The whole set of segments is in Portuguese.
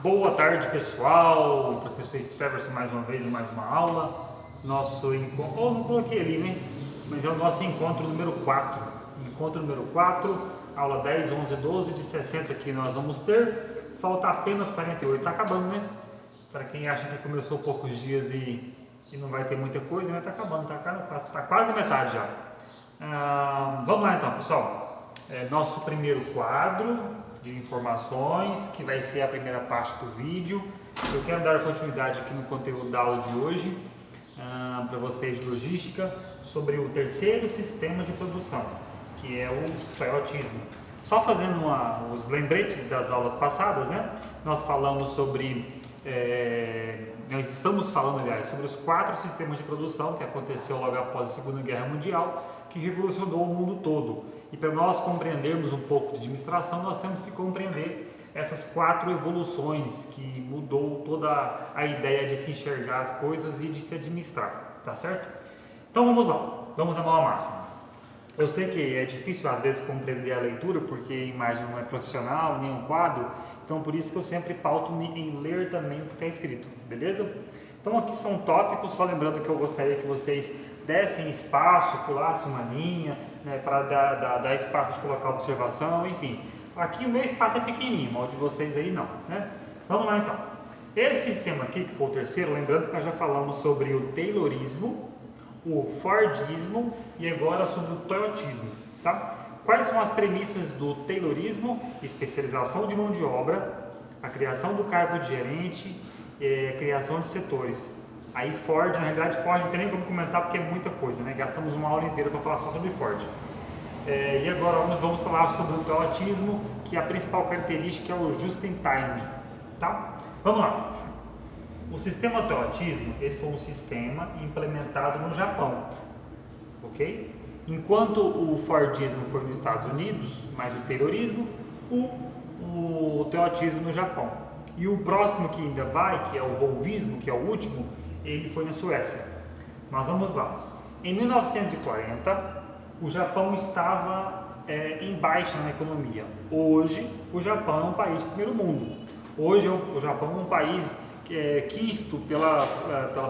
Boa tarde, pessoal. Professor Steverson mais uma vez, mais uma aula. Nosso encontro, não coloquei ali, né? Mas é o nosso encontro número 4. Encontro número 4, aula 10, 11, 12, de 60 que nós vamos ter. Falta apenas 48, tá acabando, né? Para quem acha que começou poucos dias e não vai ter muita coisa, mas tá acabando, tá quase a metade já. Vamos lá então, pessoal. Nosso primeiro quadro de informações, que vai ser a primeira parte do vídeo. Eu quero dar continuidade aqui no conteúdo da aula de hoje, para vocês de logística, sobre o terceiro sistema de produção, que é o Toyotismo. Só fazendo os lembretes das aulas passadas, né? Nós falamos sobre... nós estamos falando, aliás, sobre os 4 sistemas de produção que aconteceu logo após a Segunda Guerra Mundial, que revolucionou o mundo todo. E para nós compreendermos um pouco de administração, nós temos que compreender essas 4 evoluções que mudou toda a ideia de se enxergar as coisas e de se administrar, tá certo? Então vamos lá, vamos à mão à massa. Eu sei que é difícil às vezes compreender a leitura, porque a imagem não é profissional, nem um quadro, então por isso que eu sempre pauto em ler também o que está escrito, beleza? Então aqui são tópicos, só lembrando que eu gostaria que vocês dessem espaço, pulassem uma linha, né, para dar espaço de colocar observação, enfim. Aqui o meu espaço é pequenininho, mas o de vocês aí não, né? Vamos lá então. Esse sistema aqui, que foi o terceiro, lembrando que nós já falamos sobre o Taylorismo, o Fordismo e agora sobre o Toyotismo, tá? Quais são as premissas do Taylorismo? Especialização de mão de obra, a criação do cargo de gerente, criação de setores. Aí Ford, na realidade Ford não tem nem como comentar porque é muita coisa, né? Gastamos uma aula inteira para falar só sobre Ford. E agora nós vamos falar sobre o Toyotismo, que a principal característica é o just-in-time, tá? Vamos lá. O sistema Toyotismo, ele foi um sistema implementado no Japão, ok? Enquanto o Fordismo foi nos Estados Unidos, mas o Taylorismo, o Toyotismo no Japão. E o próximo que ainda vai, que é o Volvismo, que é o último, ele foi na Suécia. Mas vamos lá. Em 1940, o Japão estava em baixa na economia. Hoje, o Japão é um país de primeiro mundo. Hoje, o Japão é um país quisto pela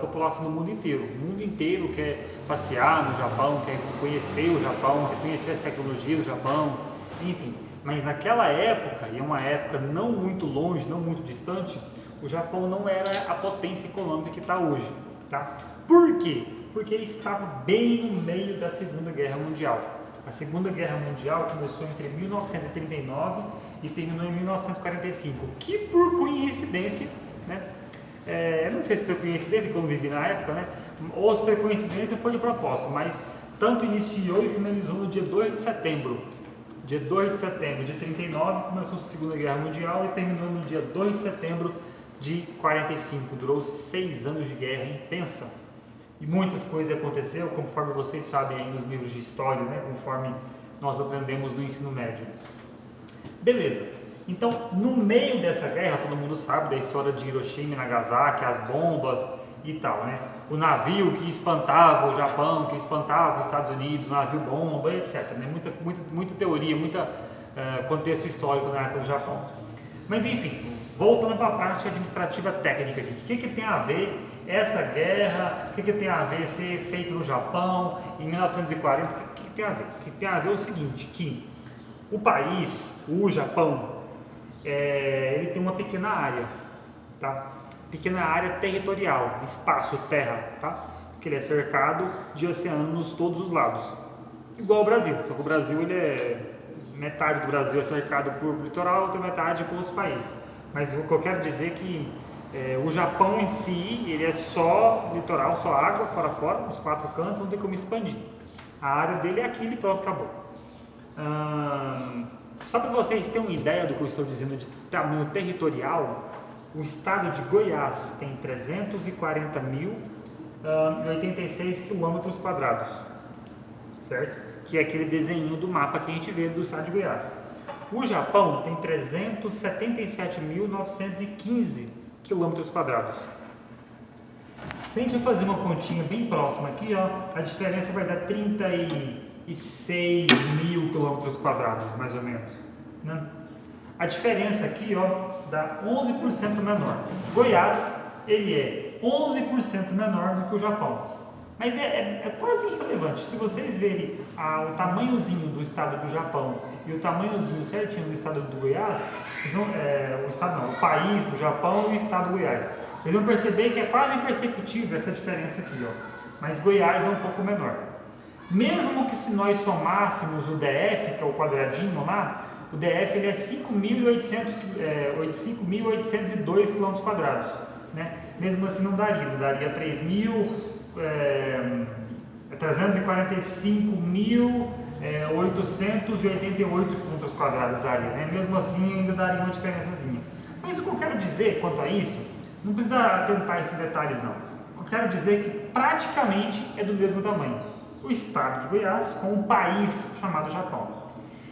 população do mundo inteiro. O mundo inteiro quer passear no Japão, quer conhecer o Japão, quer conhecer as tecnologias do Japão, enfim. Mas naquela época, e é uma época não muito longe, não muito distante, o Japão não era a potência econômica que está hoje, tá? Por quê? Porque estava bem no meio da Segunda Guerra Mundial. A Segunda Guerra Mundial começou entre 1939 e terminou em 1945, que por coincidência, né? Eu não sei se foi coincidência que eu não vivi na época, né? Ou se foi coincidência ou foi de propósito, mas tanto iniciou e finalizou no dia 2 de setembro. Dia 2 de setembro de 39 começou a Segunda Guerra Mundial e terminou no dia 2 de setembro de 45. Durou 6 anos de guerra, hein? Pensa! E muitas coisas aconteceram, conforme vocês sabem aí nos livros de história, né? Conforme nós aprendemos no ensino médio. Beleza. Então, no meio dessa guerra, todo mundo sabe da história de Hiroshima e Nagasaki, as bombas e tal, né? O navio que espantava o Japão, que espantava os Estados Unidos, o navio bomba, etc. Né? Muita teoria, contexto histórico na época do Japão. Mas enfim, voltando para a parte administrativa técnica aqui. O que tem a ver essa guerra? O que tem a ver ser feito no Japão em 1940? O que tem a ver? O que tem a ver é o seguinte, que o país, o Japão, ele tem uma pequena área, tá? Pequena área territorial, espaço, terra, tá? Porque ele é cercado de oceanos todos os lados, igual o Brasil. Só que o Brasil, metade do Brasil é cercado por litoral, outra metade por outros países. Mas o que eu quero dizer é que o Japão em si, ele é só litoral, só água, fora, os 4 cantos, não tem como expandir. A área dele é aquilo e pronto, acabou. Só para vocês terem uma ideia do que eu estou dizendo de tamanho territorial, o estado de Goiás tem 340.086 quilômetros quadrados, certo? Que é aquele desenho do mapa que a gente vê do estado de Goiás. O Japão tem 377.915 quilômetros quadrados. Se a gente fazer uma continha bem próxima aqui, ó, a diferença vai dar 36 mil quilômetros quadrados, mais ou menos, né? a diferença aqui, ó, dá 11% menor. Goiás, ele é 11% menor do que o Japão. Mas é quase irrelevante. Se vocês verem o tamanhozinho do estado do Japão e o tamanhozinho certinho do estado do Goiás, o país do Japão e o estado do Goiás, vocês vão perceber que é quase imperceptível essa diferença aqui, ó. Mas Goiás é um pouco menor. Mesmo que se nós somássemos o DF, que é o quadradinho lá, o DF ele é 5.802 km², né? Mesmo assim não daria 345.888 km² daria, né? Mesmo assim ainda daria uma diferençazinha. Mas o que eu quero dizer quanto a isso, não precisa atentar esses detalhes não. O que eu quero dizer é que praticamente é do mesmo tamanho. O estado de Goiás com um país chamado Japão.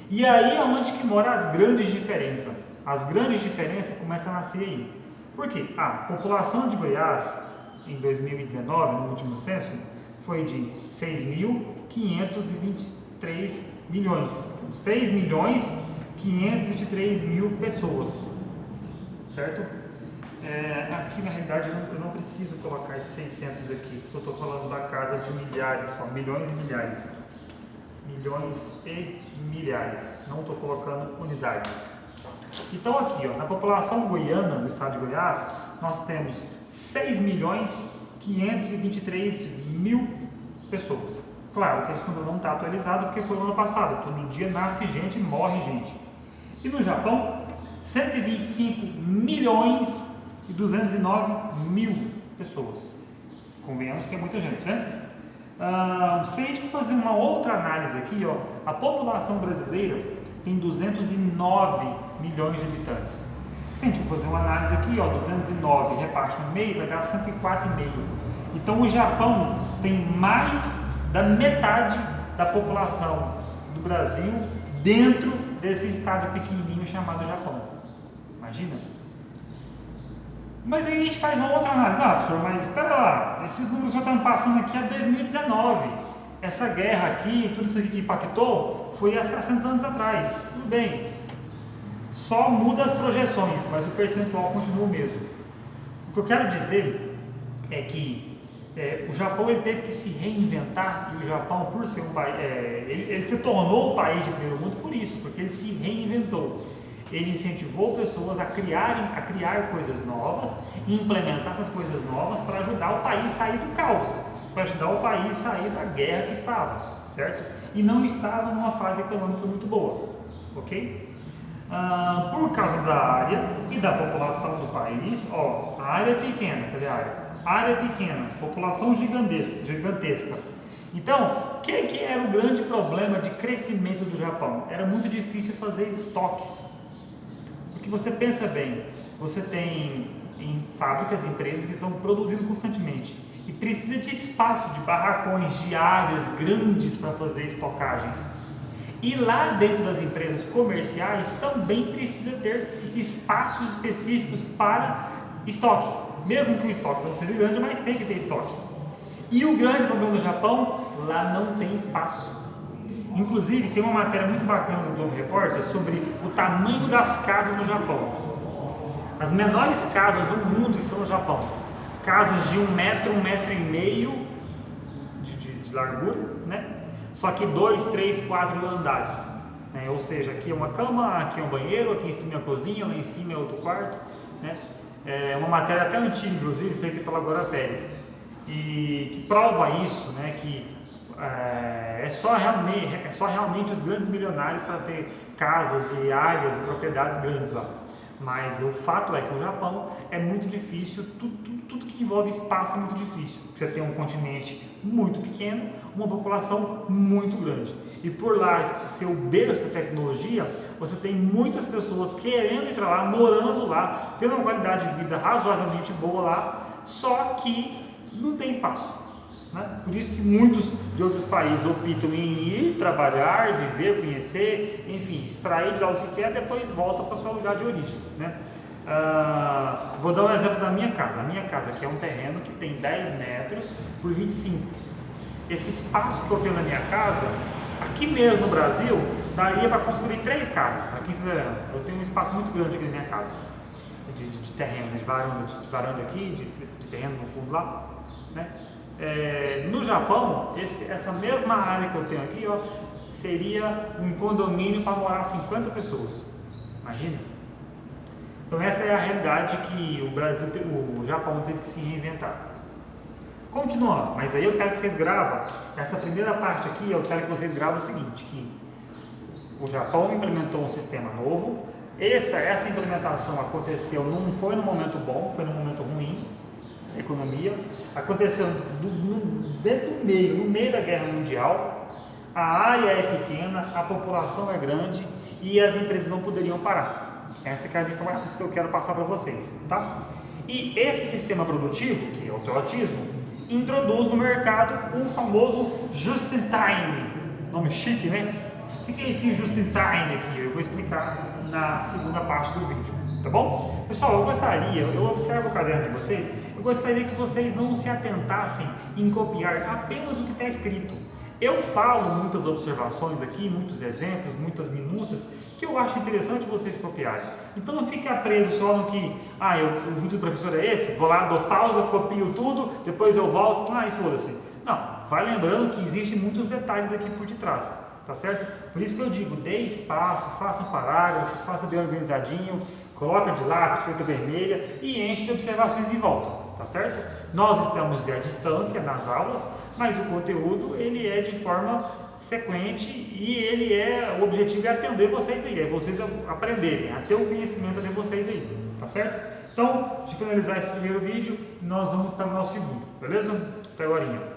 E aí é onde que moram as grandes diferenças. As grandes diferenças começam a nascer aí. Por quê? A população de Goiás, em 2019, no último censo, foi de 6.523 milhões. 6.523.000 pessoas. Certo? Aqui na realidade eu não preciso colocar esses 600 aqui, eu estou falando da casa de milhares, só milhões e milhares. Milhões e milhares, não estou colocando unidades. Então aqui, ó, na população goiana do estado de Goiás, nós temos 6.523.000 pessoas. Claro que esse número não está atualizado porque foi no ano passado, todo dia nasce gente e morre gente. E no Japão, 125.209.000 pessoas. Convenhamos que é muita gente, né? Se a gente fazer uma outra análise aqui, ó, a população brasileira tem 209 milhões de habitantes. Se a gente for fazer uma análise aqui, ó, 209 reparte no meio, vai dar 104,5. Então o Japão tem mais da metade da população do Brasil dentro desse estado pequenininho chamado Japão. Imagina? Mas aí a gente faz uma outra análise. Professor, mas espera lá, esses números só estão passando aqui a 2019. Essa guerra aqui, tudo isso aqui que impactou, foi há 60 anos atrás. Tudo bem. Só muda as projeções, mas o percentual continua o mesmo. O que eu quero dizer é que o Japão ele teve que se reinventar, e o Japão, por ser um país, ele se tornou o país de primeiro mundo por isso, porque ele se reinventou. Ele incentivou pessoas a criar coisas novas e implementar essas coisas novas para ajudar o país a sair do caos, para ajudar o país a sair da guerra que estava, certo? E não estava numa fase econômica muito boa, ok? Por causa da área e da população do país, ó, a área é pequena, cadê a área? A área é pequena, população gigantesca. Então, o que era o grande problema de crescimento do Japão? Era muito difícil fazer estoques. Porque você pensa bem, você tem em fábricas, empresas que estão produzindo constantemente e precisa de espaço, de barracões, de áreas grandes para fazer estocagens. E lá dentro das empresas comerciais também precisa ter espaços específicos para estoque. Mesmo que o estoque não seja grande, mas tem que ter estoque. E o grande problema do Japão, lá não tem espaço. Inclusive, tem uma matéria muito bacana no Globo Repórter sobre o tamanho das casas no Japão. As menores casas do mundo estão no Japão. Casas de 1 metro, 1,5 metro de largura, né? Só que 2, 3, 4 andares. Né? Ou seja, aqui é uma cama, aqui é um banheiro, aqui em cima é a cozinha, lá em cima é outro quarto. Né? É uma matéria até antiga, inclusive, feita pela Glória Pérez. E que prova isso, né? Que é só realmente os grandes milionários para ter casas e áreas e propriedades grandes lá. Mas o fato é que o Japão é muito difícil, tudo que envolve espaço é muito difícil. Você tem um continente muito pequeno, uma população muito grande. E por lá ser o berço da tecnologia, você tem muitas pessoas querendo ir para lá, morando lá, tendo uma qualidade de vida razoavelmente boa lá, só que não tem espaço. Né? Por isso que muitos de outros países optam em ir, trabalhar, viver, conhecer, enfim, extrair de lá o que quer, depois volta para o seu lugar de origem. Né? Vou dar um exemplo da minha casa. A minha casa aqui é um terreno que tem 10 metros por 25. Esse espaço que eu tenho na minha casa, aqui mesmo no Brasil, daria para construir 3 casas aqui em Cinderela. Eu tenho um espaço muito grande aqui na minha casa, de terreno, de varanda aqui, de terreno no fundo lá, né? No Japão, essa mesma área que eu tenho aqui, ó, seria um condomínio para morar 50 pessoas. Imagina? Então essa é a realidade que o Japão teve que se reinventar. Continuando, mas aí eu quero que vocês gravam essa primeira parte aqui. Eu quero que vocês gravem o seguinte: que o Japão implementou um sistema novo. Essa implementação aconteceu, não foi no momento bom, foi no momento ruim da economia. Aconteceu dentro do meio, no meio da Guerra Mundial. A área é pequena, a população é grande e as empresas não poderiam parar. Essas são as informações que eu quero passar para vocês, tá? E esse sistema produtivo, que é o teotismo, introduz no mercado um famoso just-in-time. Nome chique, né? O que é esse just-in-time aqui? Eu vou explicar na segunda parte do vídeo, tá bom? Pessoal, eu observo o caderno de vocês, eu gostaria que vocês não se atentassem em copiar apenas o que está escrito. Eu falo muitas observações aqui, muitos exemplos, muitas minúcias que eu acho interessante vocês copiarem. Então não fique preso só no que, o vídeo do professor é esse, vou lá, dou pausa, copio tudo, depois eu volto, e foda-se. Não, vai lembrando que existem muitos detalhes aqui por detrás, tá certo? Por isso que eu digo, dê espaço, faça parágrafos, faça bem organizadinho, coloca de lápis, caneta vermelha e enche de observações em volta, tá certo? Nós estamos à distância nas aulas, mas o conteúdo ele é de forma sequente e o objetivo é atender vocês aí, é vocês aprenderem, a ter o conhecimento de vocês aí, tá certo? Então, de finalizar esse primeiro vídeo, nós vamos para o nosso segundo, beleza? Até agora.